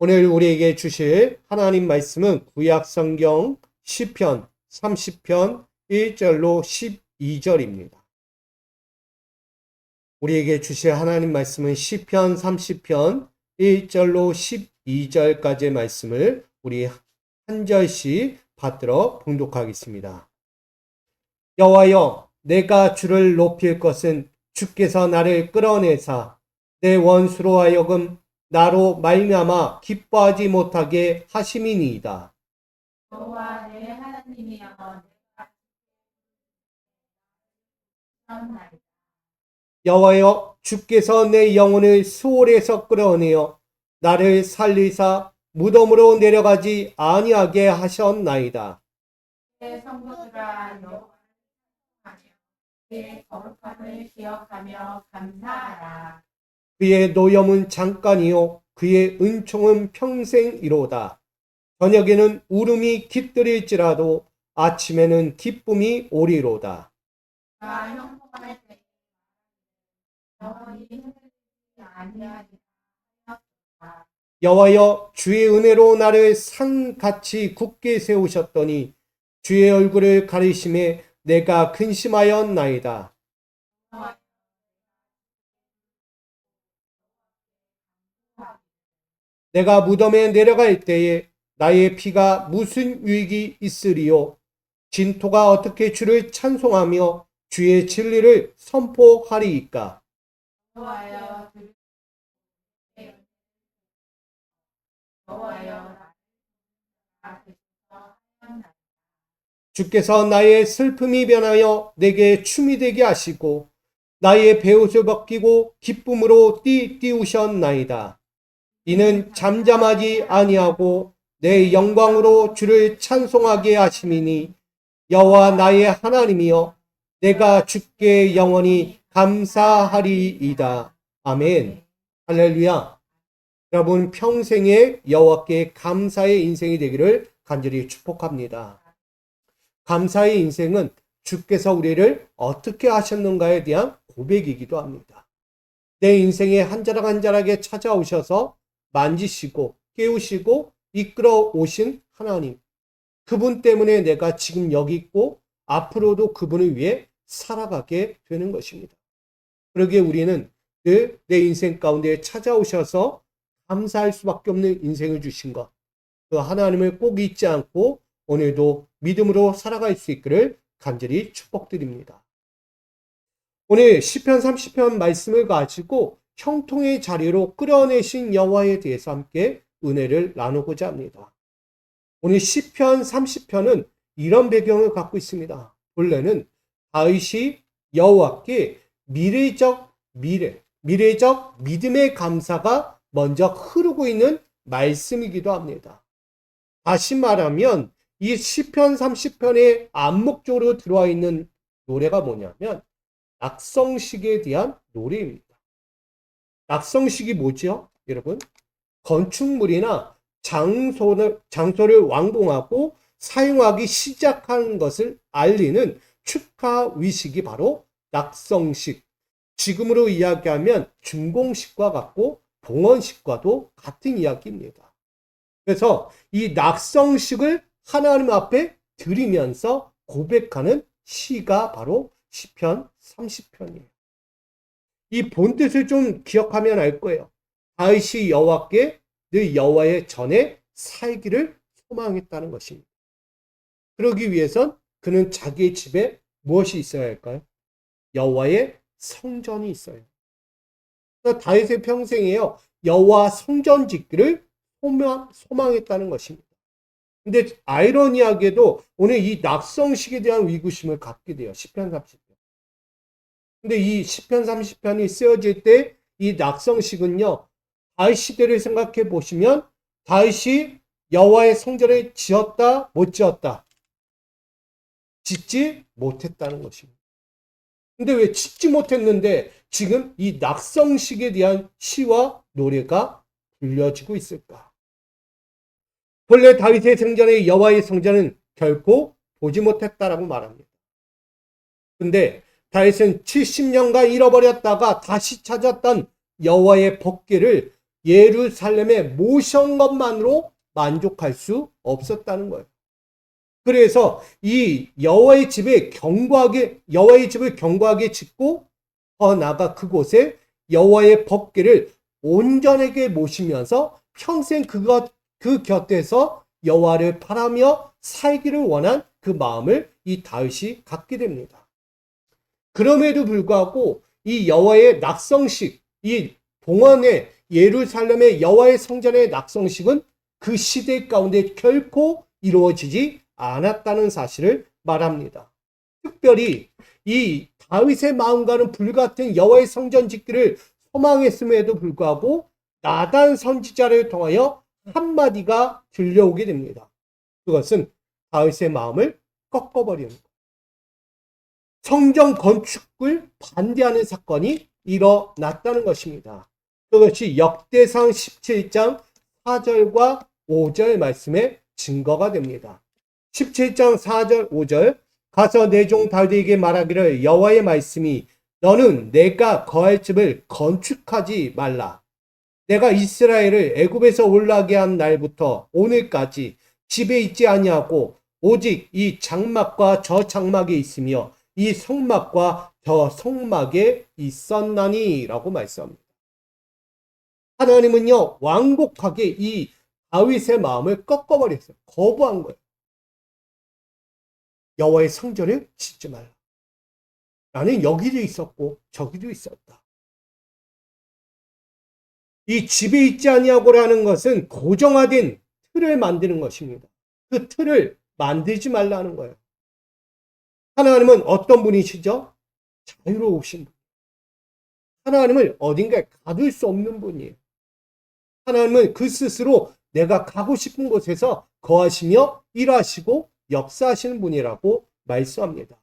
오늘 우리에게 주실 하나님 말씀은 구약 성경 시편 30편 1절로 12절입니다. 우리에게 주실 하나님 말씀은 시편 30편 1절로 12절까지의 말씀을 우리 한 절씩 받들어 봉독하겠습니다. 여호와여, 내가 주를 높일 것은 주께서 나를 끌어내사 내 원수로 하여금 나로 말미암아 기뻐하지 못하게 하심이니이다. 여호와 내 하나님이여, 내가 기뻐하나이다. 여호와여, 주께서 내 영혼을 수월에서 끌어내어 나를 살리사 무덤으로 내려가지 아니하게 하셨나이다. 내 성도들아, 여호와를 사랑하며 그의 거룩함을 기억하며 감사하라. 그의 노염은 잠깐이요 그의 은총은 평생이로다. 저녁에는 울음이 깃들일지라도 아침에는 기쁨이 오리로다. 나 형통할 때 영원히 흔들리지 아니하리라. 여호와여, 주의 은혜로 나를 산같이 굳게 세우셨더니 주의 얼굴을 가리심에 내가 근심하였나이다. 내가 무덤에 내려갈 때에 나의 피가 무슨 유익이 있으리요? 진토가 어떻게 주를 찬송하며 주의 진리를 선포하리이까? 여호와여, 여호와여, 주께서 나의 슬픔이 변하여 내게 춤이 되게 하시고 나의 베옷을 벗기고 기쁨으로 띠띠우셨나이다. 이는 잠잠하지 아니하고 내 영광으로 주를 찬송하게 하심이니 여호와 나의 하나님이여, 내가 주께 영원히 감사하리이다. 아멘. 할렐루야. 여러분 평생에 여호와께 감사의 인생이 되기를 간절히 축복합니다. 감사의 인생은 주께서 우리를 어떻게 하셨는가에 대한 고백이기도 합니다. 내 인생에 한 자락 한 자락에 찾아오셔서 만지시고 깨우시고 이끌어 오신 하나님, 그분 때문에 내가 지금 여기 있고 앞으로도 그분을 위해 살아가게 되는 것입니다. 그러기에 우리는 늘 내 인생 가운데 찾아오셔서 감사할 수밖에 없는 인생을 주신 것, 그 하나님을 꼭 잊지 않고 오늘도 믿음으로 살아갈 수 있기를 간절히 축복드립니다. 오늘 시편 30편 말씀을 가지고 형통의 자리로 끌어내신 여호와에 대해서 함께 은혜를 나누고자 합니다. 오늘 시편 30편은 이런 배경을 갖고 있습니다. 본래는 다윗이 여호와께 미래적 믿음의 감사가 먼저 흐르고 있는 말씀이기도 합니다. 다시 말하면 이 시편 30편의 암목적으로 들어와 있는 노래가 뭐냐면 낙성식에 대한 노래입니다. 낙성식이 뭐죠? 여러분, 건축물이나 장소를 완공하고 사용하기 시작하는 것을 알리는 축하 위식이 바로 낙성식. 지금으로 이야기하면 준공식과 같고 봉헌식과도 같은 이야기입니다. 그래서 이 낙성식을 하나님 앞에 드리면서 고백하는 시가 바로 시편 30편이에요. 이 본뜻을 좀 기억하면 알 거예요. 다윗이 여호와께 늘 여호와의 전에 살기를 소망했다는 것입니다. 그러기 위해선 그는 자기의 집에 무엇이 있어야 할까요? 여호와의 성전이 있어요. 그래서 다윗의 평생에요, 여호와 성전 짓기를 소망했다는 것입니다. 근데 아이러니하게도 오늘 이 낙성식에 대한 위구심을 갖게 돼요. 시편 30편. 근데 이 시편 30편이 쓰여질 때 이 낙성식은요, 다윗 시대를 생각해 보시면 다윗이 여호와의 성전을 지었다, 못 지었다? 짓지 못했다는 것입니다. 근데 왜 짓지 못했는데 지금 이 낙성식에 대한 시와 노래가 불려지고 있을까? 본래 다윗의 성전의 여호와의 성전은 결코 보지 못했다라고 말합니다. 근데 다윗은 70년간 잃어버렸다가 다시 찾았던 여호와의 법궤를 예루살렘에 모셔온 것만으로 만족할 수 없었다는 거예요. 그래서 이 여호와의 집을 견고하게 짓고 더 나아가 그곳에 여호와의 법궤를 온전하게 모시면서 평생 그 곁에서 여호와를 바라며 살기를 원한 그 마음을 이 다윗이 갖게 됩니다. 그럼에도 불구하고 이 여호와의 낙성식, 이 봉헌의 예루살렘의 여호와의 성전의 낙성식은 그 시대 가운데 결코 이루어지지 않았다는 사실을 말합니다. 특별히 이 다윗의 마음과는 불같은 여호와의 성전 짓기를 소망했음에도 불구하고 나단 선지자를 통하여 한마디가 들려오게 됩니다. 그것은 다윗의 마음을 꺾어버리는 것. 성전 건축을 반대하는 사건이 일어났다는 것입니다. 그것이 역대상 17장 4절과 5절 말씀의 증거가 됩니다. 17장 4절 5절 가서 내 종 다윗에게 말하기를 여호와의 말씀이 너는 내가 거할 집을 건축하지 말라. 내가 이스라엘을 애굽에서 올라가게 한 날부터 오늘까지 집에 있지 아니하고 오직 이 장막과 저 장막에 있으며 이 성막과 저 성막에 있었나니 라고 말씀합니다. 하나님은요 완곡하게 이 다윗의 마음을 꺾어버렸어요. 거부한 거예요. 여호와의 성전을 짓지 말라. 나는 여기도 있었고 저기도 있었다. 이 집에 있지 아니하고라는 것은 고정화된 틀을 만드는 것입니다. 그 틀을 만들지 말라는 거예요. 하나님은 어떤 분이시죠? 자유로우신 분. 하나님을 어딘가에 가둘 수 없는 분이에요. 하나님은 그 스스로 내가 가고 싶은 곳에서 거하시며 일하시고 역사하시는 분이라고 말씀합니다.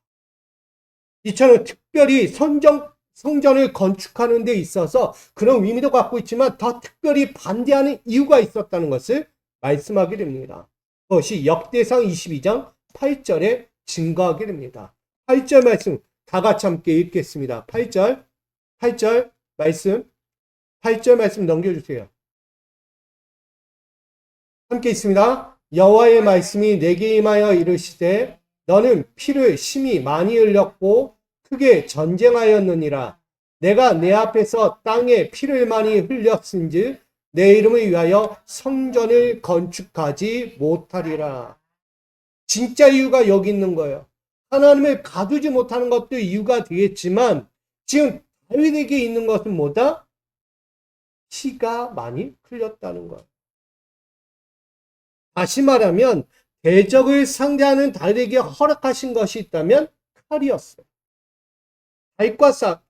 이처럼 특별히 성전을 건축하는 데 있어서 그런 의미도 갖고 있지만 더 특별히 반대하는 이유가 있었다는 것을 말씀하게 됩니다. 그것이 역대상 22장 8절에 증거하게 됩니다. 8절 말씀 다 같이 함께 읽겠습니다. 8절 말씀 넘겨주세요. 함께 있습니다. 여호와의 말씀이 내게 임하여 이르시되 너는 피를 심히 많이 흘렸고 크게 전쟁하였느니라. 내가 내 앞에서 땅에 피를 많이 흘렸은즉 내 이름을 위하여 성전을 건축하지 못하리라. 진짜 이유가 여기 있는 거예요. 하나님을 가두지 못하는 것도 이유가 되겠지만 지금 다윗에게 있는 것은 뭐다? 피가 많이 흘렸다는 거예요. 다시 말하면 대적을 상대하는 다윗에게 허락하신 것이 있다면 칼이었어요.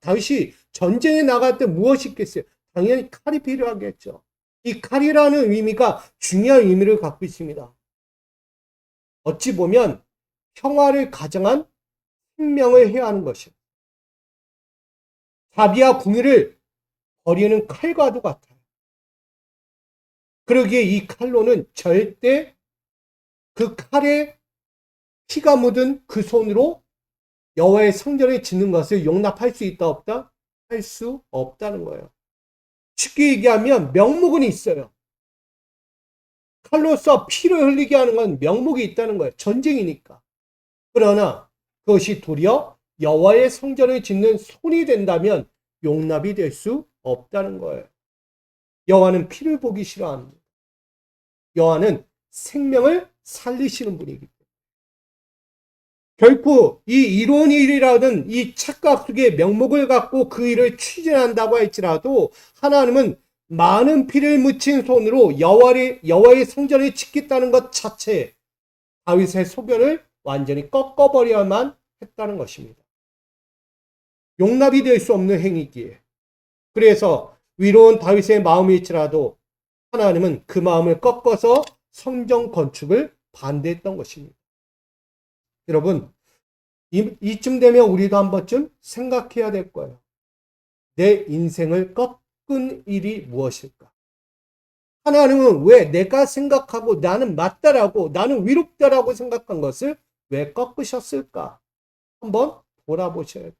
다윗이 전쟁에 나갈 때 무엇이 있겠어요? 당연히 칼이 필요하겠죠. 이 칼이라는 의미가 중요한 의미를 갖고 있습니다. 어찌 보면 평화를 가정한 생명을 해야 하는 것이에요. 자비와 공의를 버리는 칼과도 같아요. 그러기에 이 칼로는 절대 그 칼에 피가 묻은 그 손으로 여호와의 성전을 짓는 것을 용납할 수 있다 없다? 할 수 없다는 거예요. 쉽게 얘기하면 명목은 있어요. 칼로서 피를 흘리게 하는 건 명목이 있다는 거예요. 전쟁이니까. 그러나 그것이 도리어 여호와의 성전을 짓는 손이 된다면 용납이 될 수 없다는 거예요. 여호와는 피를 보기 싫어합니다. 여호와는 생명을 살리시는 분이기 때문에. 결코 이 이로운 일이라든 이 착각 속의 명목을 갖고 그 일을 추진한다고 할지라도 하나님은 많은 피를 묻힌 손으로 여호와의 성전을 짓겠다는 것 자체에 다윗의 소견을 완전히 꺾어버려야만 했다는 것입니다. 용납이 될 수 없는 행위기에. 그래서 위로운 다윗의 마음일지라도 하나님은 그 마음을 꺾어서 성전 건축을 반대했던 것입니다. 여러분, 이쯤 되면 우리도 한 번쯤 생각해야 될 거예요. 내 인생을 꺾은 일이 무엇일까? 하나님은 왜 내가 생각하고 나는 맞다라고, 나는 위롭다라고 생각한 것을 왜 꺾으셨을까? 한번 돌아보셔야 돼요.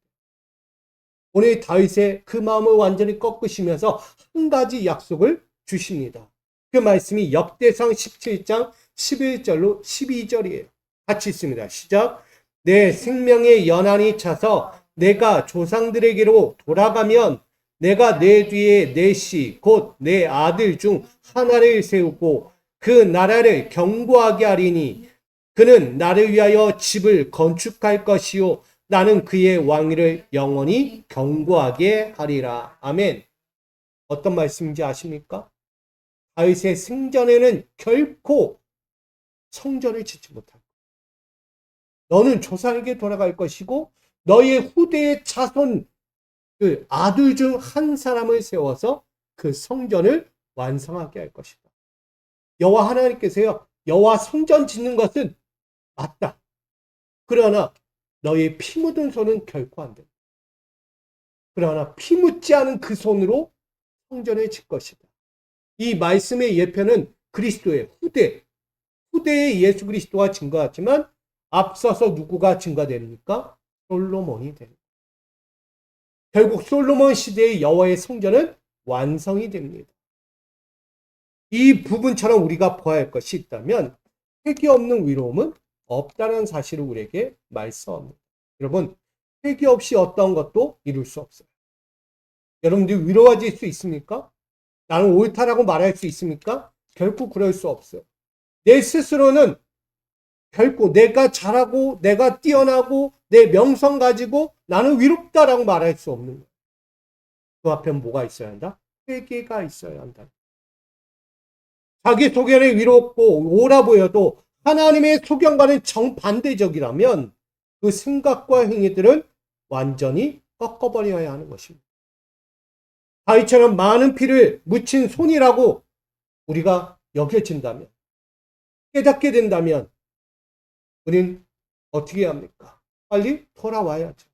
오늘 다윗의 그 마음을 완전히 꺾으시면서 한 가지 약속을 주십니다. 그 말씀이 역대상 17장 11절로 12절이에요. 같이 있습니다. 시작. 내 생명의 연한이 차서 내가 조상들에게로 돌아가면 내가 내 뒤에 내 씨 곧 내 아들 중 하나를 세우고 그 나라를 견고하게 하리니 그는 나를 위하여 집을 건축할 것이요 나는 그의 왕위를 영원히 견고하게 하리라. 아멘. 어떤 말씀인지 아십니까? 다윗의 생전에는 결코 성전을 짓지 못할 거야. 너는 조상에게 돌아갈 것이고 너의 후대의 자손 그 아들 중 한 사람을 세워서 그 성전을 완성하게 할 것이다. 여호와 하나님께서요. 여호와 성전 짓는 것은 맞다. 그러나 너의 피 묻은 손은 결코 안 된다. 그러나 피 묻지 않은 그 손으로 성전을 짓 것이다. 이 말씀의 예표는 그리스도의 후대의 예수 그리스도가 증거하지만 앞서서 누구가 증거됩니까? 솔로몬이 됩니다. 결국 솔로몬 시대의 여호와의 성전은 완성이 됩니다. 이 부분처럼 우리가 보아야 할 것이 있다면 회개 없는 위로움은 없다는 사실을 우리에게 말씀합니다. 여러분, 회개 없이 어떤 것도 이룰 수 없어요. 여러분들 위로워질 수 있습니까? 나는 옳다라고 말할 수 있습니까? 결코 그럴 수 없어요. 내 스스로는 결코 내가 잘하고 내가 뛰어나고 내 명성 가지고 나는 위롭다라고 말할 수 없는 거예요. 그 앞에 뭐가 있어야 한다? 회개가 있어야 한다. 자기 소견에 위롭고 옳아 보여도 하나님의 소견과는 정반대적이라면 그 생각과 행위들은 완전히 꺾어버려야 하는 것입니다. 다윗처럼 많은 피를 묻힌 손이라고 우리가 여겨진다면, 깨닫게 된다면 우린 어떻게 해야 합니까? 빨리 돌아와야죠.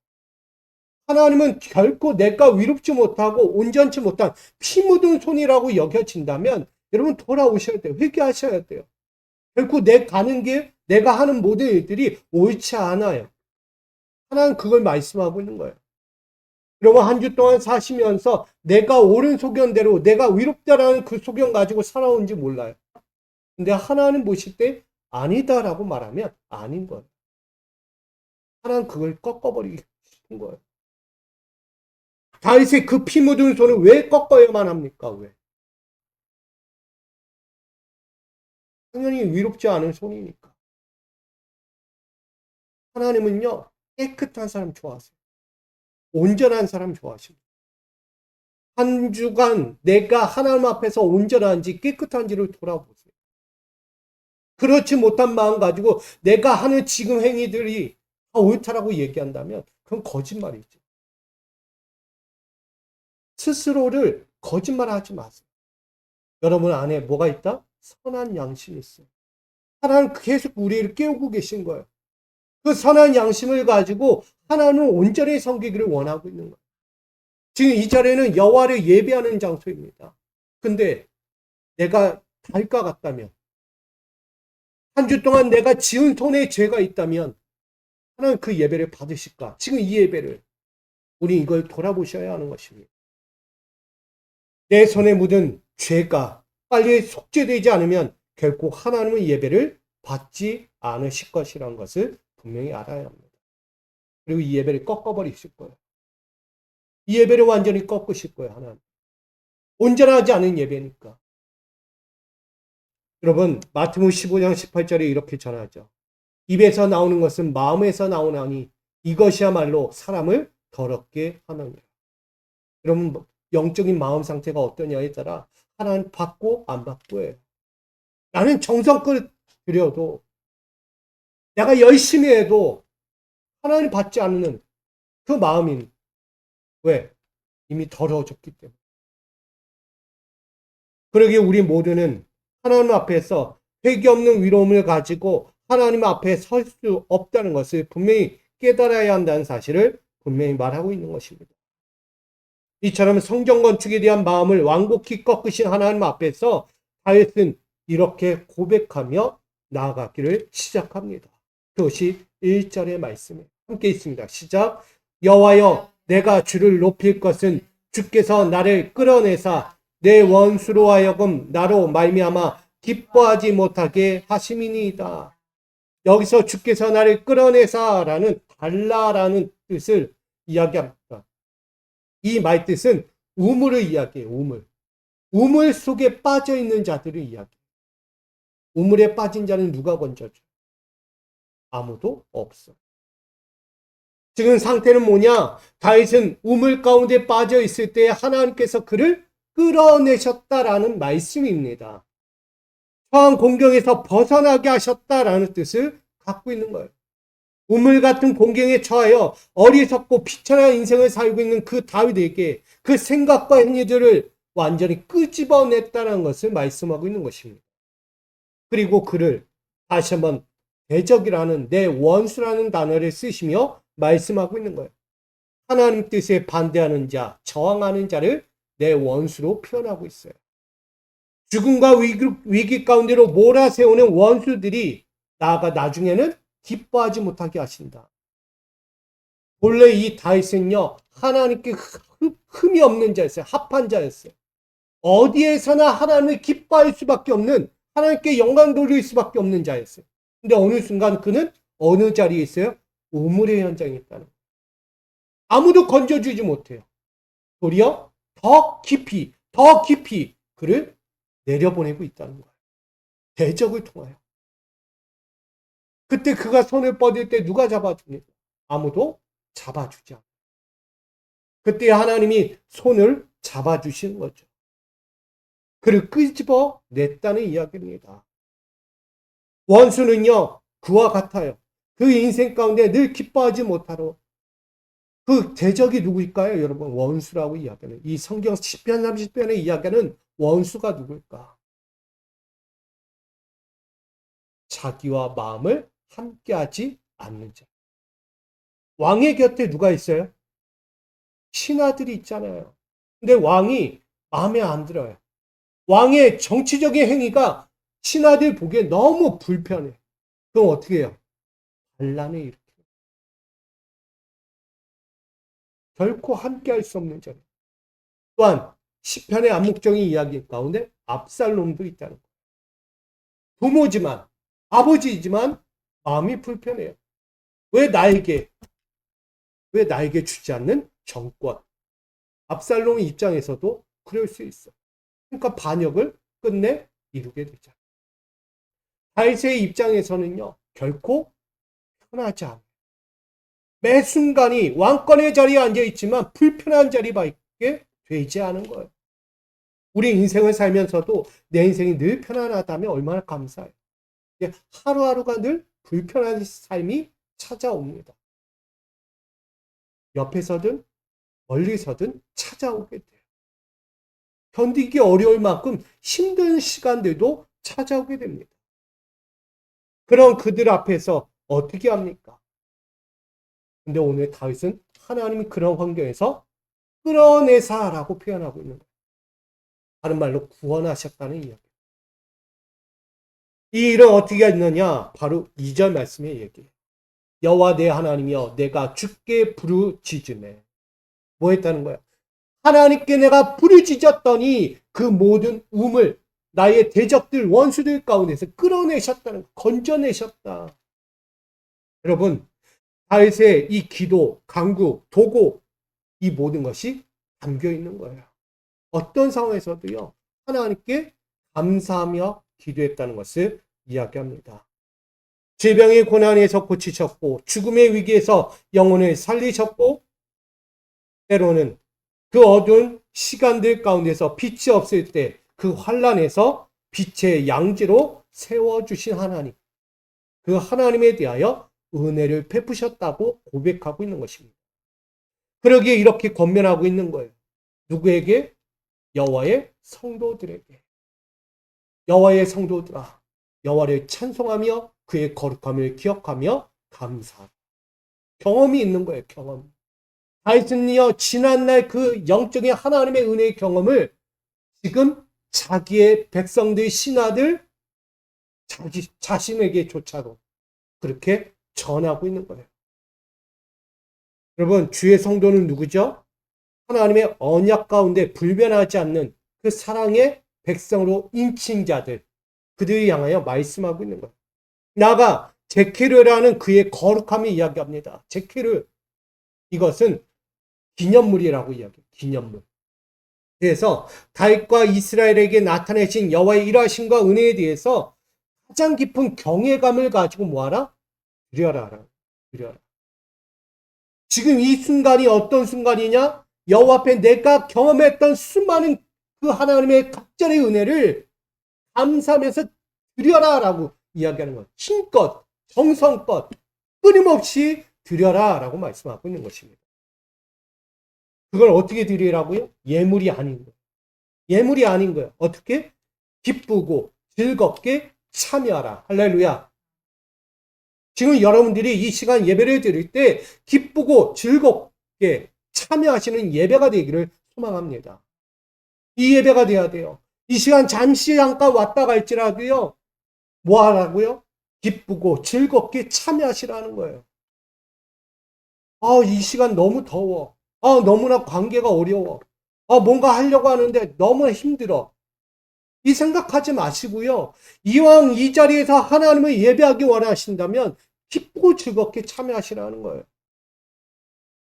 하나님은 결코 내가 위롭지 못하고 온전치 못한 피 묻은 손이라고 여겨진다면 여러분 돌아오셔야 돼요. 회개하셔야 돼요. 결코 내 가는 길, 내가 하는 모든 일들이 옳지 않아요. 하나는 그걸 말씀하고 있는 거예요. 여러분 한 주 동안 사시면서 내가 옳은 소견대로 내가 위롭다라는 그 소견 가지고 살아온지 몰라요. 근데 하나님 보실 때 아니다라고 말하면 아닌 거예요. 하나는 그걸 꺾어버리고 싶은 거예요. 다윗의 그 피 묻은 손을 왜 꺾어야만 합니까? 왜? 당연히 위롭지 않은 손이니까. 하나님은요, 깨끗한 사람 좋아하세요. 온전한 사람 좋아하십니다. 한 주간 내가 하나님 앞에서 온전한지 깨끗한지를 돌아보세요. 그렇지 못한 마음 가지고 내가 하는 지금 행위들이 다 옳다라고 얘기한다면 그건 거짓말이죠. 스스로를 거짓말하지 마세요. 여러분 안에 뭐가 있다? 선한 양심이 있어요. 하나님 계속 우리를 깨우고 계신 거예요. 그 선한 양심을 가지고 하나님은 온전히 섬기기를 원하고 있는 거예요. 지금 이 자리는 여호와를 예배하는 장소입니다. 근데 내가 달과 같다면, 한 주 동안 내가 지은 손에 죄가 있다면 하나님 그 예배를 받으실까? 지금 이 예배를 우리 이걸 돌아보셔야 하는 것입니다. 내 손에 묻은 죄가 빨리 속죄되지 않으면 결코 하나님의 예배를 받지 않으실 것이라는 것을 분명히 알아야 합니다. 그리고 이 예배를 꺾어버리실 거예요. 이 예배를 완전히 꺾으실 거예요. 하나님. 온전하지 않은 예배니까. 여러분 마태복음 15장 18절에 이렇게 전하죠. 입에서 나오는 것은 마음에서 나오나니 이것이야말로 사람을 더럽게 하느니라. 여러분 영적인 마음 상태가 어떠냐에 따라 하나님 받고 안 받고예요. 나는 정성껏 드려도 내가 열심히 해도 하나님 받지 않는 그 마음인 왜? 이미 더러워졌기 때문에. 그러기에 우리 모두는 하나님 앞에서 회개 없는 위로움을 가지고 하나님 앞에 설 수 없다는 것을 분명히 깨달아야 한다는 사실을 분명히 말하고 있는 것입니다. 이처럼 성전 건축에 대한 마음을 완곡히 꺾으신 하나님 앞에서 다윗은 이렇게 고백하며 나아가기를 시작합니다. 그것이 1절의 말씀에 함께 있습니다. 시작. 여호와여 내가 주를 높일 것은 주께서 나를 끌어내사 내 원수로 하여금 나로 말미암아 기뻐하지 못하게 하심이니이다. 여기서 주께서 나를 끌어내사라는 달라라는 뜻을 이야기합니다. 이 말뜻은 우물을 이야기해요. 우물. 우물 속에 빠져 있는 자들을 이야기해요. 우물에 빠진 자는 누가 건져줘요? 아무도 없어. 지금 상태는 뭐냐? 다윗은 우물 가운데 빠져 있을 때 하나님께서 그를 끌어내셨다라는 말씀입니다. 처한 공경에서 벗어나게 하셨다라는 뜻을 갖고 있는 거예요. 우물 같은 공경에 처하여 어리석고 비천한 인생을 살고 있는 그 다윗에게 그 생각과 행위들을 완전히 끄집어냈다는 것을 말씀하고 있는 것입니다. 그리고 그를 다시 한번 대적이라는 내 원수라는 단어를 쓰시며 말씀하고 있는 거예요. 하나님 뜻에 반대하는 자, 저항하는 자를 내 원수로 표현하고 있어요. 죽음과 위기 가운데로 몰아세우는 원수들이 나중에는 기뻐하지 못하게 하신다. 본래 이 다윗은요, 하나님께 흠이 없는 자였어요. 합한 자였어요. 어디에서나 하나님을 기뻐할 수밖에 없는, 하나님께 영광 돌릴 수밖에 없는 자였어요. 근데 어느 순간 그는 어느 자리에 있어요? 우물의 현장에 있다는 거예요. 아무도 건져주지 못해요. 도리어 더 깊이 그를 내려보내고 있다는 거예요. 대적을 통하여. 그때 그가 손을 뻗을 때 누가 잡아줍니까? 아무도 잡아주지 않아요. 그때 하나님이 손을 잡아주시는 거죠. 그를 끄집어 냈다는 이야기입니다. 원수는요, 그와 같아요. 그 인생 가운데 늘 기뻐하지 못하러. 그 대적이 누구일까요, 여러분? 원수라고 이야기하는. 이 성경 10편 30편의 이야기하는 원수가 누구일까? 자기와 마음을 함께하지 않는 자. 왕의 곁에 누가 있어요? 신하들이 있잖아요. 근데 왕이 마음에 안 들어요. 왕의 정치적인 행위가 신하들 보기에 너무 불편해. 그럼 어떻게 해요? 반란을 일으켜요. 결코 함께할 수 없는 자예요. 또한 시편의 암묵적인 이야기 가운데 압살롬도 있다는 거예요. 부모지만, 아버지이지만 마음이 불편해요. 왜 나에게 주지 않는 정권? 압살롬의 입장에서도 그럴 수 있어. 그러니까 반역을 끝내 이루게 되잖아요. 다윗의 입장에서는요, 결코 편하지 않아요. 매 순간이 왕권의 자리에 앉아있지만 불편한 자리밖에 되지 않은 거예요. 우리 인생을 살면서도 내 인생이 늘 편안하다면 얼마나 감사해요. 하루하루가 늘 불편한 삶이 찾아옵니다. 옆에서든 멀리서든 찾아오게 돼요. 견디기 어려울 만큼 힘든 시간들도 찾아오게 됩니다. 그런 그들 앞에서 어떻게 합니까? 근데 오늘 다윗은 하나님이 그런 환경에서 끌어내사라고 표현하고 있는 거예요. 다른 말로 구원하셨다는 이야기. 이 일은 어떻게 했느냐? 바로 2절 말씀의 얘기예요. 여호와 내 하나님이여 내가 주께 부르짖으매. 뭐 했다는 거야? 하나님께 내가 부르짖었더니 그 모든 우물, 나의 대적들, 원수들 가운데서 끌어내셨다는 거, 건져내셨다. 여러분, 다윗의 이 기도, 간구, 도고, 이 모든 것이 담겨 있는 거예요. 어떤 상황에서도요, 하나님께 감사하며 기도했다는 것을 이야기합니다. 질병의 고난에서 고치셨고, 죽음의 위기에서 영혼을 살리셨고, 때로는 그 어두운 시간들 가운데서 빛이 없을 때 그 환란에서 빛의 양지로 세워주신 하나님. 그 하나님에 대하여 은혜를 베푸셨다고 고백하고 있는 것입니다. 그러기에 이렇게 권면하고 있는 거예요. 누구에게? 여호와의 성도들에게. 여호와의 성도들아, 여호와를 찬송하며 그의 거룩함을 기억하며 감사하라. 경험이 있는 거예요. 경험. 다윗은요, 지난날 그 영적인 하나님의 은혜의 경험을 지금 자기의 백성들, 신하들, 자신에게조차도 그렇게 전하고 있는 거예요. 여러분, 주의 성도는 누구죠? 하나님의 언약 가운데 불변하지 않는 그 사랑의 백성으로 인친 자들, 그들을 향하여 말씀하고 있는 거예요. 나가 제케르라는 그의 거룩함을 이야기합니다. 제케르, 이것은 기념물이라고 이야기해요. 기념물. 그래서 다윗과 이스라엘에게 나타내신 여호와의 일하심과 은혜에 대해서 가장 깊은 경외감을 가지고 뭐하라? 드려라. 드려라. 지금 이 순간이 어떤 순간이냐? 여호와 앞에 내가 경험했던 수많은 그 하나님의 각절의 은혜를 감사하면서 드려라라고 이야기하는 것. 힘껏, 정성껏, 끊임없이 드려라라고 말씀하고 있는 것입니다. 그걸 어떻게 드리라고요? 예물이 아닌 거예요. 예물이 아닌 거예요. 어떻게? 기쁘고 즐겁게 참여하라. 할렐루야. 지금 여러분들이 이 시간 예배를 드릴 때 기쁘고 즐겁게 참여하시는 예배가 되기를 소망합니다. 이 예배가 돼야 돼요. 이 시간 잠시 잠깐 왔다 갈지라도요. 뭐 하라고요? 기쁘고 즐겁게 참여하시라는 거예요. 이 시간 너무 더워. 너무나 관계가 어려워. 뭔가 하려고 하는데 너무 힘들어. 이 생각하지 마시고요. 이왕 이 자리에서 하나님을 예배하기 원하신다면 기쁘고 즐겁게 참여하시라는 거예요.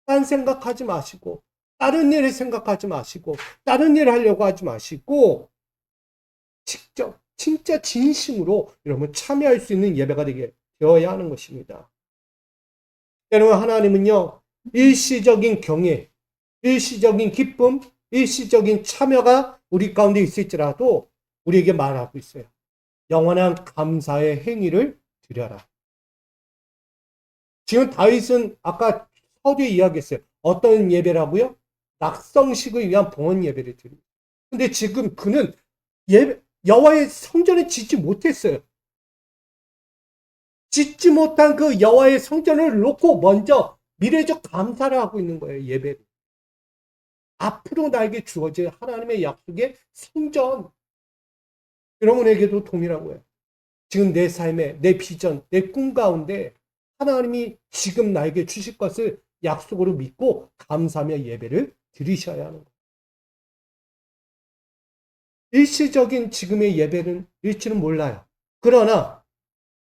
딴 생각하지 마시고, 다른 일을 생각하지 마시고, 다른 일을 하려고 하지 마시고, 직접, 진짜 진심으로 여러분 참여할 수 있는 예배가 되어야 하는 것입니다. 여러분, 하나님은요, 일시적인 경외, 일시적인 기쁨, 일시적인 참여가 우리 가운데 있을지라도 우리에게 말하고 있어요. 영원한 감사의 행위를 드려라. 지금 다윗은 아까 서두에 이야기했어요. 어떤 예배라고요? 낙성식을 위한 봉헌 예배를 드립니다. 근데 지금 그는 여호와의 성전에 짓지 못했어요. 짓지 못한 그 여호와의 성전을 놓고 먼저 미래적 감사를 하고 있는 거예요. 예배를. 앞으로 나에게 주어질 하나님의 약속의 성전. 여러분에게도 동일하고요. 지금 내 삶에, 내 비전, 내 꿈 가운데 하나님이 지금 나에게 주실 것을 약속으로 믿고 감사하며 예배를 드리셔야 하는 거예요. 일시적인 지금의 예배는 일지는 몰라요. 그러나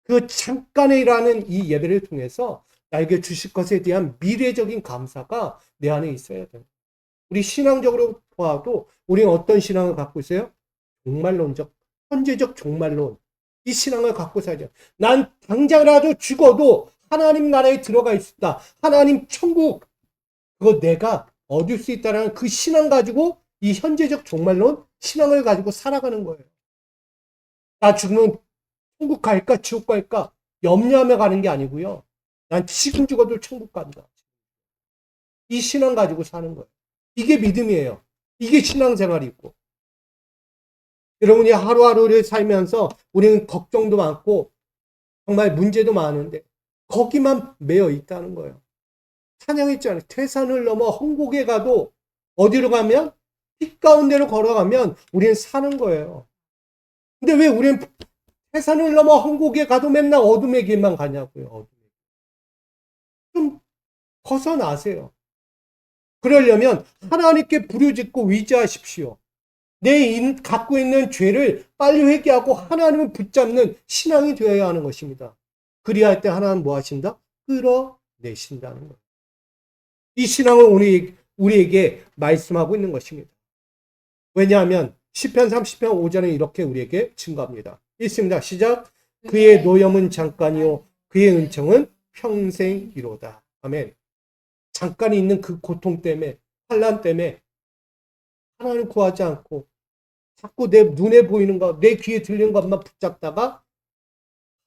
그 잠깐에 일하는 이 예배를 통해서 나에게 주실 것에 대한 미래적인 감사가 내 안에 있어야 돼요. 우리 신앙적으로 봐도 우리는 어떤 신앙을 갖고 있어요? 종말론적, 현재적 종말론. 이 신앙을 갖고 살죠. 난 당장이라도 죽어도 하나님 나라에 들어가 있다. 하나님 천국, 그거 내가 얻을 수 있다는 그 신앙 가지고 이 현재적 종말론 신앙을 가지고 살아가는 거예요. 나 죽으면 천국 갈까 지옥 갈까 염려하며 가는 게 아니고요. 난 지금 죽어도 천국 간다. 이 신앙 가지고 사는 거예요. 이게 믿음이에요. 이게 신앙생활이고. 여러분이 하루하루를 살면서 우리는 걱정도 많고 정말 문제도 많은데 거기만 매여 있다는 거예요. 찬양했잖아요. 태산을 넘어 홍곡에 가도 어디로 가면? 빛 가운데로 걸어가면 우리는 사는 거예요. 근데 왜 우리는 태산을 넘어 홍곡에 가도 맨날 어둠의 길만 가냐고요. 어둠의 길. 좀 벗어나세요. 그러려면 하나님께 부르짖고 의지하십시오. 내 갖고 있는 죄를 빨리 회개하고 하나님을 붙잡는 신앙이 되어야 하는 것입니다. 그리할 때 하나님 뭐 하신다? 끌어내신다는 거예요. 이 신앙을 우리에게 말씀하고 있는 것입니다. 왜냐하면 시편 30편 5절에 이렇게 우리에게 증거합니다. 읽습니다. 시작. 그의 노염은 잠깐이요 그의 은총은 평생이로다. 아멘. 잠깐 있는 그 고통 때문에, 환난 때문에 하나님을 구하지 않고 자꾸 내 눈에 보이는 것, 내 귀에 들리는 것만 붙잡다가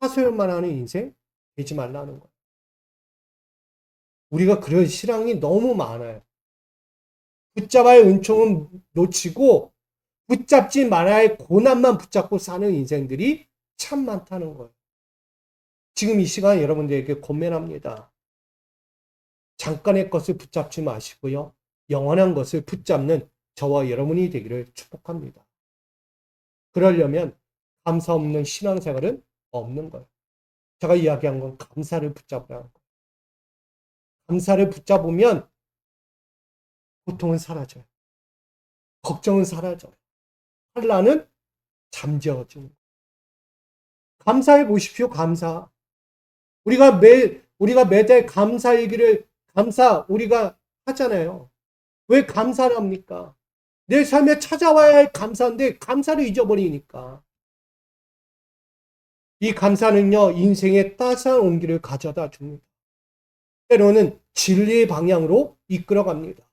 하소연만 하는 인생 되지 말라는 거예요. 우리가 그런 신앙이 너무 많아요. 붙잡아야 은총은 놓치고 붙잡지 말아야 고난만 붙잡고 사는 인생들이 참 많다는 거예요. 지금 이 시간 여러분들에게 권면합니다. 잠깐의 것을 붙잡지 마시고요. 영원한 것을 붙잡는 저와 여러분이 되기를 축복합니다. 그러려면 감사 없는 신앙생활은 없는 거예요. 제가 이야기한 건 감사를 붙잡으라는 거예요. 감사를 붙잡으면 고통은 사라져요. 걱정은 사라져요. 환난은 잠재워지는 거예요. 감사해 보십시오. 감사. 우리가 매달 감사 얘기를 우리가 하잖아요. 왜 감사를 합니까? 내 삶에 찾아와야 할 감사인데 감사를 잊어버리니까. 이 감사는요, 인생의 따스한 온기를 가져다 줍니다. 때로는 진리의 방향으로 이끌어갑니다.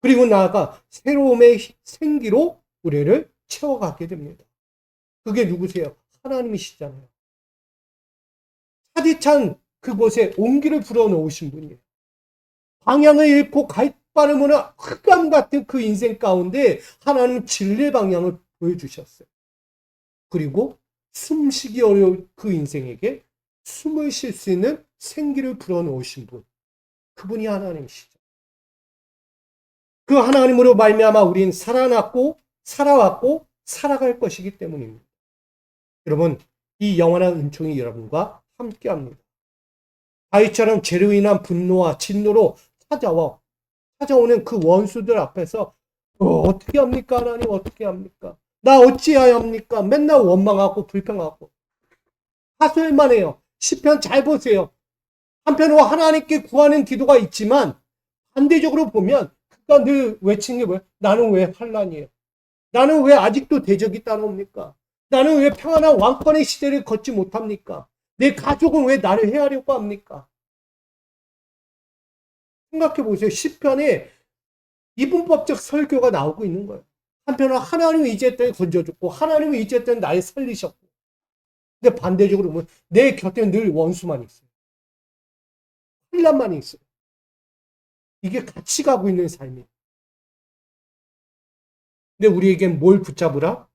그리고 나아가 새로움의 생기로 우리를 채워가게 됩니다. 그게 누구세요? 하나님이시잖아요. 차디찬 그곳에 온기를 불어넣으신 분이에요. 방향을 잃고 갈바름으로 흑암 같은 그 인생 가운데 하나님 진리의 방향을 보여주셨어요. 그리고 숨쉬기 어려운 그 인생에게 숨을 쉴 수 있는 생기를 불어넣으신 분. 그분이 하나님이시죠. 그 하나님으로 말미암아 우린 살아났고 살아왔고 살아갈 것이기 때문입니다. 여러분, 이 영원한 은총이 여러분과 함께합니다. 다윗처럼 죄로 인한 분노와 진노로 찾아오는 그 원수들 앞에서 어떻게 합니까? 하나님 어떻게 합니까? 나 어찌해야 합니까? 맨날 원망하고 불평하고 하소연만 해요. 시편 잘 보세요. 한편으로 하나님께 구하는 기도가 있지만 반대적으로 보면 그가 늘 외치는 게 뭐예요? 나는 왜 환난이에요? 나는 왜 아직도 대적이 따라옵니까? 나는 왜 평안한 왕권의 시대를 걷지 못합니까? 내 가족은 왜 나를 해하려고 합니까? 생각해 보세요. 시편에 이분법적 설교가 나오고 있는 거예요. 한편으로 하나님을 의지했더니 건져줬고 하나님을 의지했더니 나를 살리셨고, 근데 반대적으로 보면 내 곁에 늘 원수만 있어요. 혼란만 있어요. 이게 같이 가고 있는 삶이에요. 근데 우리에겐 뭘 붙잡으라?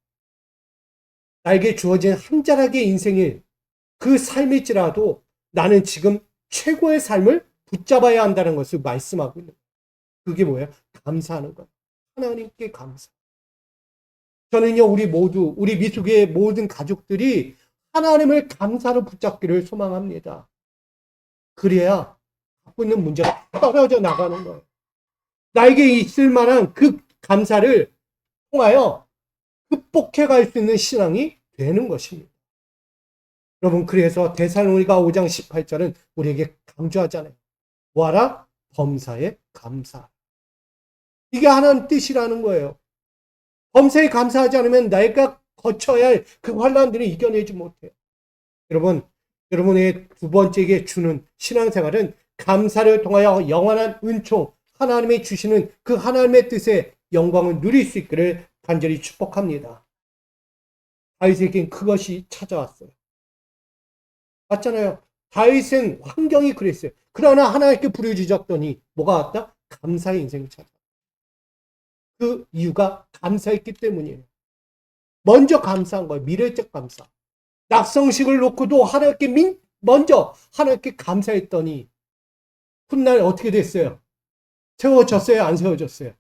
나에게 주어진 한 자락의 인생일 그 삶일지라도 나는 지금 최고의 삶을 붙잡아야 한다는 것을 말씀하고 있는 거예요. 그게 뭐예요? 감사하는 거예요. 하나님께 감사. 저는요, 우리 미숙의 모든 가족들이 하나님을 감사로 붙잡기를 소망합니다. 그래야 갖고 있는 문제가 떨어져 나가는 거예요. 나에게 있을 만한 그 감사를 통하여 극복해 갈 수 있는 신앙이 되는 것입니다. 여러분, 그래서 데살로니가 5장 18절은 우리에게 강조하잖아요. 뭐하라? 범사에 감사. 이게 하나님 뜻이라는 거예요. 범사에 감사하지 않으면 내가 거쳐야 할 그 환난들을 이겨내지 못해요. 여러분, 여러분의 두 번째에게 주는 신앙생활은 감사를 통하여 영원한 은총, 하나님이 주시는 그 하나님의 뜻의 영광을 누릴 수 있기를 간절히 축복합니다. 다윗에겐 그것이 찾아왔어요. 맞잖아요. 다윗은 환경이 그랬어요. 그러나 하나님께 부르짖었더니 뭐가 왔다? 감사의 인생이 찾아왔다. 그 이유가 감사했기 때문이에요. 먼저 감사한 거예요. 미래적 감사. 낙성식을 놓고도 먼저 하나님께 감사했더니 훗날 어떻게 됐어요? 세워졌어요? 안 세워졌어요?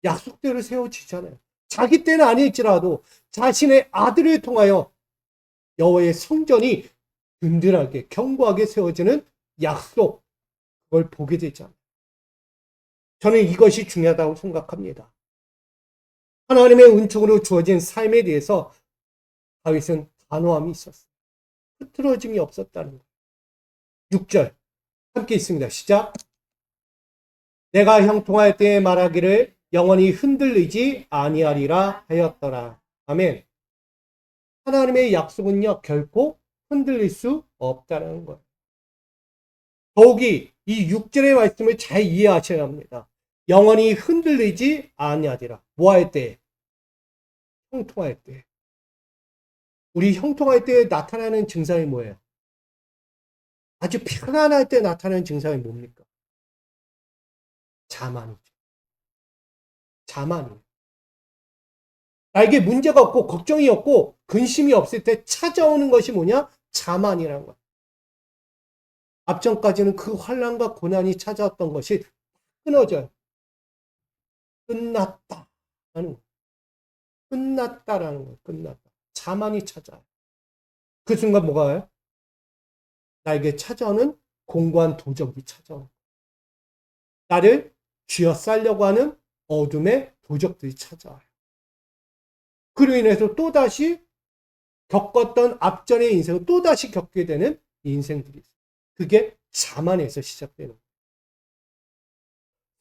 약속대로 세워지잖아요. 자기 때는 아닐지라도 자신의 아들을 통하여 여호와의 성전이 든든하게 견고하게 세워지는 약속, 그걸 보게 되잖아요. 저는 이것이 중요하다고 생각합니다. 하나님의 은총으로 주어진 삶에 대해서 다윗은 단호함이 있었어요. 흐트러짐이 없었다는 거예요. 6절 함께 있습니다. 시작. 내가 형통할 때에 말하기를 영원히 흔들리지 아니하리라 하였더라. 아멘. 하나님의 약속은요, 결코 흔들릴 수 없다는 거예요. 더욱이 이 6절의 말씀을 잘 이해하셔야 합니다. 영원히 흔들리지 아니하리라. 뭐 할 때? 형통할 때. 우리 형통할 때 나타나는 증상이 뭐예요? 아주 편안할 때 나타나는 증상이 뭡니까? 자만이죠. 자만이에요. 나에게 문제가 없고 걱정이 없고 근심이 없을 때 찾아오는 것이 뭐냐? 자만이라는 거예요. 앞전까지는 그 환난과 고난이 찾아왔던 것이 끊어져요. 끝났다. 하는 거예요. 끝났다라는 거예요. 끝났다. 자만이 찾아요. 그 순간 뭐가 와요? 나에게 찾아오는 공고한 도적이 찾아오는 거예요. 나를 쥐어싸려고 하는 어둠의 도적들이 찾아와요. 그로 인해서 또다시 겪었던 앞전의 인생을 또다시 겪게 되는 인생들이 있어요. 그게 자만에서 시작되는 거예요.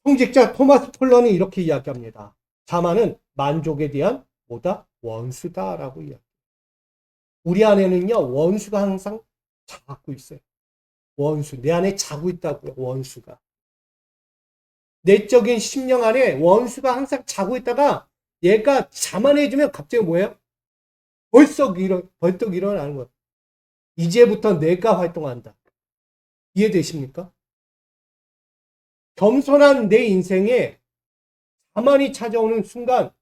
성직자 토마스 폴런은 이렇게 이야기합니다. 자만은 만족에 대한 뭐다? 원수다라고 이야기해요. 우리 안에는요, 원수가 항상 자고 있어요. 원수. 내 안에 자고 있다고요, 원수가. 내적인 심령 안에 원수가 항상 자고 있다가 얘가 자만해지면 갑자기 뭐예요? 벌떡 일어나는 거예요. 이제부터 내가 활동한다. 이해되십니까? 겸손한 내 인생에 자만이 찾아오는 순간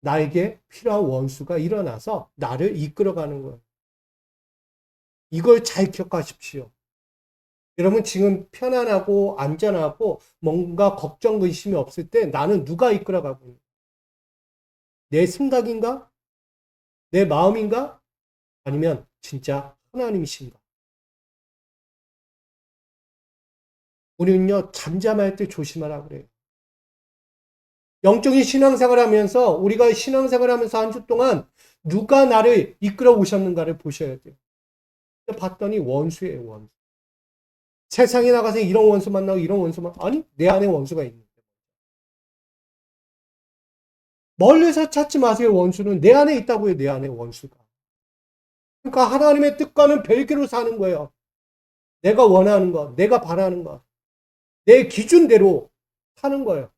나에게 필요한 원수가 일어나서 나를 이끌어가는 거예요. 이걸 잘 기억하십시오. 여러분 지금 편안하고 안전하고 뭔가 걱정 의심이 없을 때 나는 누가 이끌어가고 있는 내 생각인가? 내 마음인가? 아니면 진짜 하나님이신가? 우리는요 잠잠할 때 조심하라 그래요. 영적인 신앙생활 하면서 우리가 신앙생활 하면서 한 주 동안 누가 나를 이끌어 오셨는가를 보셔야 돼요. 봤더니 원수예요, 원수. 세상에 나가서 이런 원수 만나고 이런 원수 만나고 아니 내 안에 원수가 있는데 멀리서 찾지 마세요. 원수는 내 안에 있다고요. 내 안에 원수가. 그러니까 하나님의 뜻과는 별개로 사는 거예요. 내가 원하는 것, 내가 바라는 것, 내 기준대로 사는 거예요.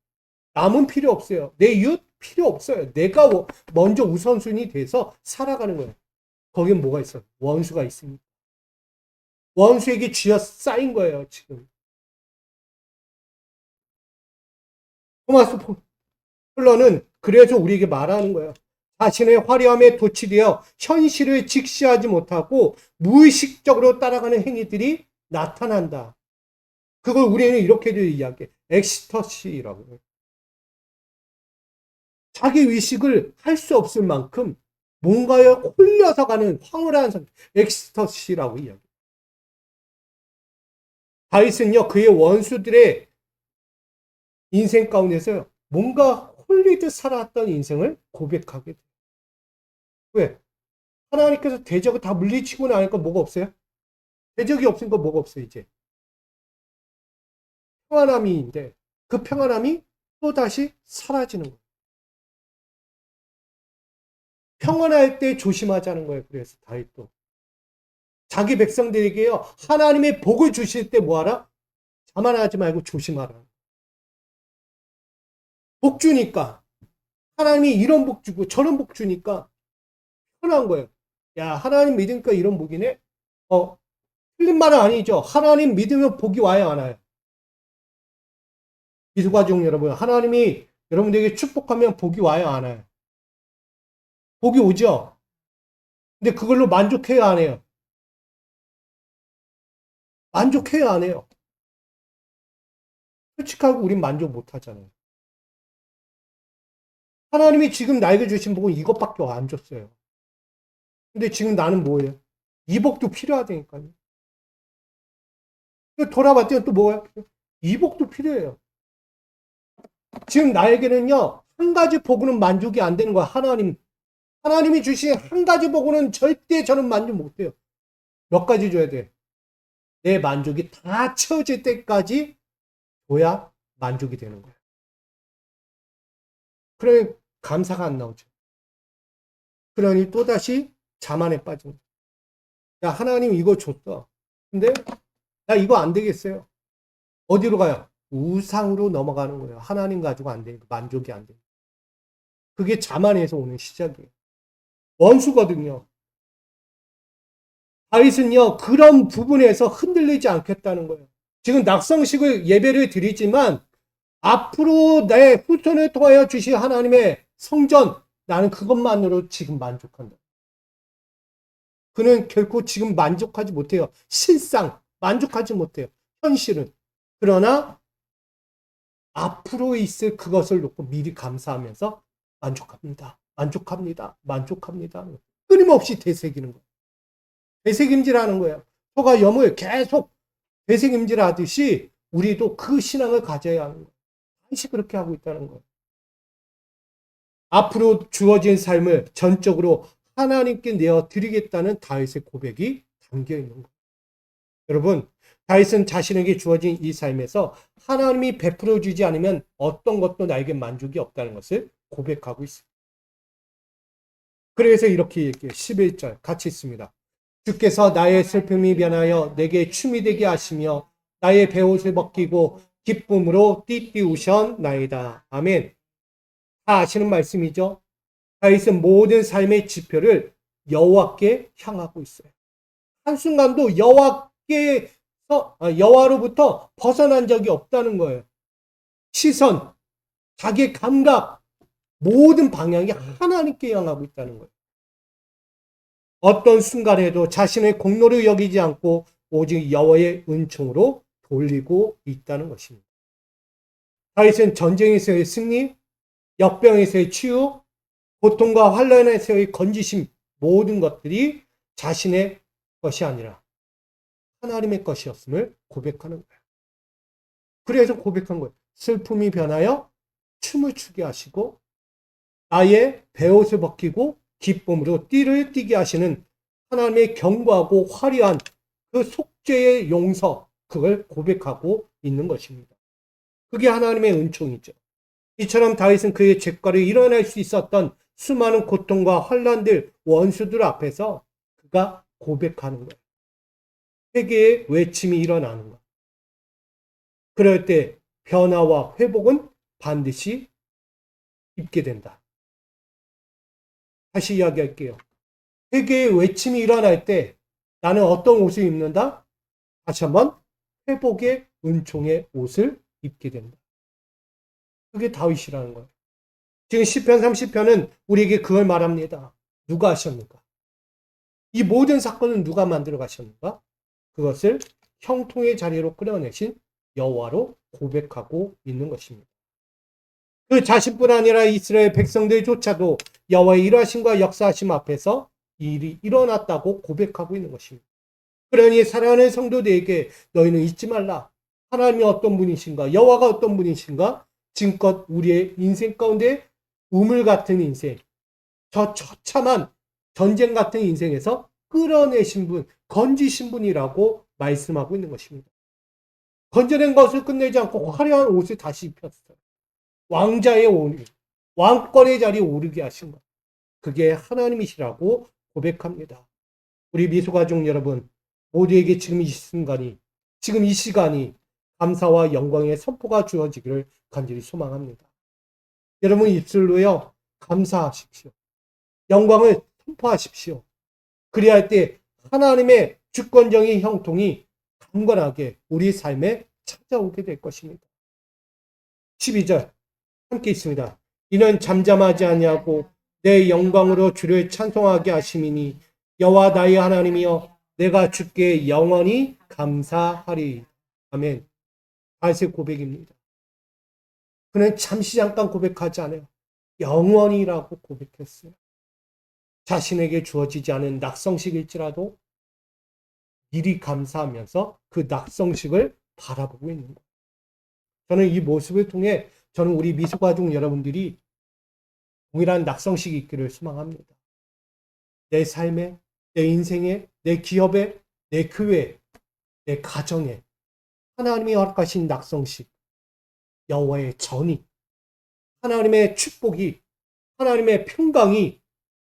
남은 필요 없어요. 내 이웃 필요 없어요. 내가 먼저 우선순위 돼서 살아가는 거예요. 거긴 뭐가 있어요? 원수가 있습니다. 원수에게 쥐어 쌓인 거예요, 지금. 토마스 폴러는 그래서 우리에게 말하는 거예요. 자신의 화려함에 도취되어 현실을 직시하지 못하고 무의식적으로 따라가는 행위들이 나타난다. 그걸 우리는 이렇게도 이야기해. 엑스터시라고 해요. 자기 의식을 할 수 없을 만큼 뭔가에 홀려서 가는 황홀한 상태. 엑스터시라고 이야기해요. 다윗은요, 그의 원수들의 인생 가운데서 뭔가 홀리듯 살아왔던 인생을 고백하게 돼요. 왜? 하나님께서 대적을 다 물리치고 나니까 뭐가 없어요? 대적이 없으니까 뭐가 없어요, 이제. 평안함이인데, 그 평안함이 또다시 사라지는 거예요. 평안할 때 조심하자는 거예요, 그래서 다윗도. 자기 백성들에게요, 하나님의 복을 주실 때 뭐하라? 자만하지 말고 조심하라. 복 주니까. 하나님이 이런 복 주고 저런 복 주니까 편한 거예요. 야, 하나님 믿으니까 이런 복이네? 틀린 말은 아니죠. 하나님 믿으면 복이 와요, 안 와요? 기수가족 여러분, 하나님이 여러분들에게 축복하면 복이 와요, 안 와요? 복이 오죠? 근데 그걸로 만족해요, 안 해요? 만족해요, 안 해요? 솔직하고 우린 만족 못 하잖아요. 하나님이 지금 나에게 주신 복은 이것밖에 안 줬어요. 근데 지금 나는 뭐예요? 이 복도 필요하다니까요. 돌아봤더니 또 뭐예요? 이 복도 필요해요. 지금 나에게는요, 한 가지 복으로는 만족이 안 되는 거야, 하나님이 주신 한 가지 복으로는 절대 저는 만족 못 해요. 몇 가지 줘야 돼? 내 만족이 다 채워질 때까지 줘야 만족이 되는 거예요. 그러니 감사가 안 나오죠. 그러니 또다시 자만에 빠집니다. 야, 하나님 이거 줬어. 근데 나 이거 안 되겠어요. 어디로 가요? 우상으로 넘어가는 거예요. 하나님 가지고 안 되니까 만족이 안 돼요. 그게 자만에서 오는 시작이에요. 원수거든요. 다윗은요, 그런 부분에서 흔들리지 않겠다는 거예요. 지금 낙성식을 예배를 드리지만 앞으로 내 후손을 통하여 주실 하나님의 성전, 나는 그것만으로 지금 만족한다. 그는 결코 지금 만족하지 못해요. 실상 만족하지 못해요. 현실은. 그러나 앞으로 있을 그것을 놓고 미리 감사하면서 만족합니다. 만족합니다. 만족합니다. 끊임없이 되새기는 거예요. 되새김질하는 거예요. 소가 염을 계속 되새김질하듯이 우리도 그 신앙을 가져야 하는 거예요. 다시 그렇게 하고 있다는 거예요. 앞으로 주어진 삶을 전적으로 하나님께 내어 드리겠다는 다윗의 고백이 담겨 있는 거예요. 여러분, 다윗은 자신에게 주어진 이 삶에서 하나님이 베풀어 주지 않으면 어떤 것도 나에게 만족이 없다는 것을 고백하고 있습니다. 그래서 이렇게 얘기해요. 11절 같이 있습니다. 주께서 나의 슬픔이 변하여 내게 춤이 되게 하시며 나의 베옷을 벗기고 기쁨으로 띠띠우셨나이다. 아멘. 다 아시는 말씀이죠. 다윗은 모든 삶의 지표를 여호와께 향하고 있어요. 한순간도 여호와로부터 벗어난 적이 없다는 거예요. 시선, 자기 감각, 모든 방향이 하나님께 향하고 있다는 거예요. 어떤 순간에도 자신의 공로를 여기지 않고 오직 여호와의 은총으로 돌리고 있다는 것입니다. 다윗은 전쟁에서의 승리, 역병에서의 치유, 고통과 환난에서의 건지심, 모든 것들이 자신의 것이 아니라 하나님의 것이었음을 고백하는 거예요. 그래서 고백한 거예요. 슬픔이 변하여 춤을 추게 하시고 나의 베옷을 벗기고 기쁨으로 띠를 띠게 하시는 하나님의 견고하고 화려한 그 속죄의 용서, 그걸 고백하고 있는 것입니다. 그게 하나님의 은총이죠. 이처럼 다윗은 그의 죄가로 일어날 수 있었던 수많은 고통과 환난들, 원수들 앞에서 그가 고백하는 거예요. 회개의 외침이 일어나는 것. 그럴 때 변화와 회복은 반드시 있게 된다. 다시 이야기할게요. 회개의 외침이 일어날 때 나는 어떤 옷을 입는다? 다시 한번 회복의 은총의 옷을 입게 된다. 그게 다윗이라는 거예요. 지금 시편 30편은 우리에게 그걸 말합니다. 누가 하셨는가? 이 모든 사건은 누가 만들어 가셨는가? 그것을 형통의 자리로 끌어내신 여호와로 고백하고 있는 것입니다. 그 자신뿐 아니라 이스라엘 백성들조차도 여호와의 일하심과 역사하심 앞에서 이 일이 일어났다고 고백하고 있는 것입니다. 그러니 사랑하는 성도들에게 너희는 잊지 말라. 하나님이 어떤 분이신가? 여호와가 어떤 분이신가? 지금껏 우리의 인생 가운데 우물 같은 인생, 저 처참한 전쟁 같은 인생에서 끌어내신 분, 건지신 분이라고 말씀하고 있는 것입니다. 건져낸 것을 끝내지 않고 화려한 옷을 다시 입혔어요. 왕자의 오리, 왕권의 자리에 오르게 하신 것. 그게 하나님이시라고 고백합니다. 우리 미소가족 여러분, 모두에게 지금 이 순간이, 지금 이 시간이 감사와 영광의 선포가 주어지기를 간절히 소망합니다. 여러분 입술로요, 감사하십시오. 영광을 선포하십시오. 그리야 할 때 하나님의 주권적인 형통이 강건하게 우리 삶에 찾아오게 될 것입니다. 12절 함께 있습니다. 이는 잠잠하지 아니하고 내 영광으로 주를 찬송하게 하심이니 여호와 나의 하나님이여 내가 주께 영원히 감사하리. 아멘. 다윗의 고백입니다. 그는 잠시 잠깐 고백하지 않아요. 영원히라고 고백했어요. 자신에게 주어지지 않은 낙성식일지라도 미리 감사하면서 그 낙성식을 바라보고 있는 거예요. 저는 이 모습을 통해 저는 우리 미소가족 여러분들이 동일한 낙성식이 있기를 소망합니다. 내 삶에, 내 인생에, 내 기업에, 내 교회에, 내 가정에 하나님이 허락하신 낙성식, 여호와의 전이, 하나님의 축복이, 하나님의 평강이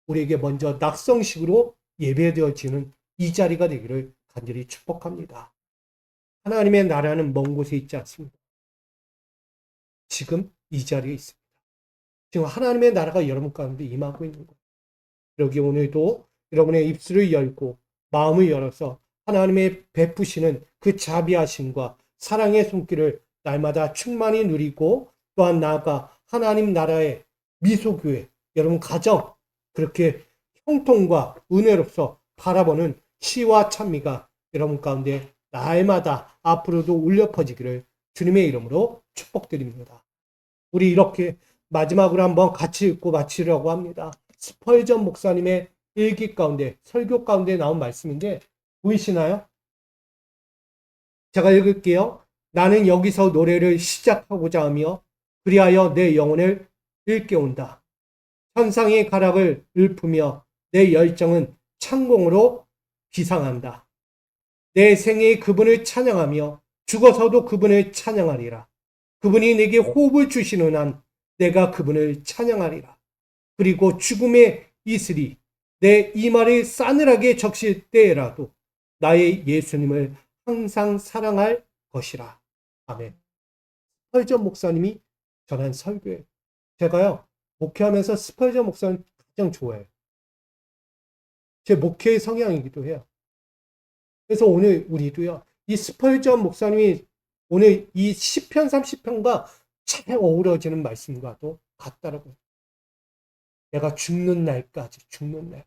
우리에게 먼저 낙성식으로 예배되어지는 이 자리가 되기를 간절히 축복합니다. 하나님의 나라는 먼 곳에 있지 않습니다. 지금 이 자리에 있습니다. 지금 하나님의 나라가 여러분 가운데 임하고 있는 거예요. 여기 오늘도 여러분의 입술을 열고 마음을 열어서 하나님의 베푸시는 그 자비하심과 사랑의 손길을 날마다 충만히 누리고 또한 나아가 하나님 나라의 미소교회, 여러분 가정 그렇게 형통과 은혜로서 바라보는 시와 찬미가 여러분 가운데 날마다 앞으로도 울려 퍼지기를 주님의 이름으로 축복드립니다. 우리 이렇게 마지막으로 한번 같이 읽고 마치려고 합니다. 스펄전 목사님의 일기 가운데, 설교 가운데 나온 말씀인데 보이시나요? 제가 읽을게요. 나는 여기서 노래를 시작하고자 하며 그리하여 내 영혼을 일깨운다. 현상의 가락을 읊으며 내 열정은 창공으로 비상한다. 내 생에 그분을 찬양하며 죽어서도 그분을 찬양하리라. 그분이 내게 호흡을 주시는 한 내가 그분을 찬양하리라. 그리고 죽음의 이슬이 내 이마를 싸늘하게 적실 때에라도 나의 예수님을 항상 사랑할 것이라. 아멘. 스펄전 목사님이 전한 설교예요. 제가요, 목회하면서 스펄전 목사님 가장 좋아해요. 제 목회의 성향이기도 해요. 그래서 오늘 우리도요, 이 스펄전 목사님이 오늘 이 시편 30편과 잘 어우러지는 말씀과도 같다라고. 내가 죽는 날까지 죽는 날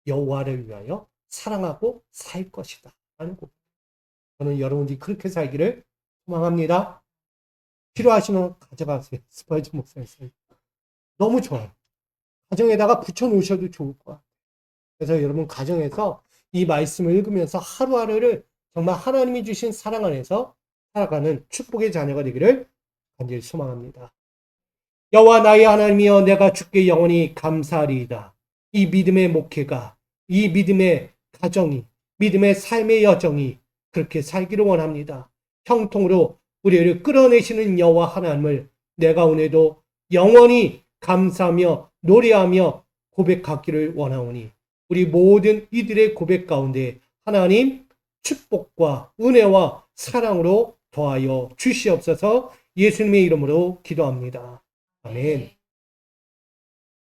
여호와를 위하여 사랑하고 살 것이다 하는 거. 저는 여러분들이 그렇게 살기를 소망합니다. 필요하시면 가져가세요. 스펄전 목사님 너무 좋아요. 가정에다가 붙여놓으셔도 좋을 것 같아요. 그래서 여러분 가정에서 이 말씀을 읽으면서 하루하루를 정말 하나님이 주신 사랑 안에서 살아가는 축복의 자녀가 되기를 간절히 소망합니다. 여호와 나의 하나님이여 내가 주께 영원히 감사하리이다. 이 믿음의 목회가, 이 믿음의 가정이, 믿음의 삶의 여정이 그렇게 살기를 원합니다. 형통으로 우리를 끌어내시는 여호와 하나님을 내가 오늘도 영원히 감사하며 노래하며 고백하기를 원하오니 우리 모든 이들의 고백 가운데 하나님 축복과 은혜와 사랑으로 더하여 주시옵소서. 예수님의 이름으로 기도합니다. 아멘.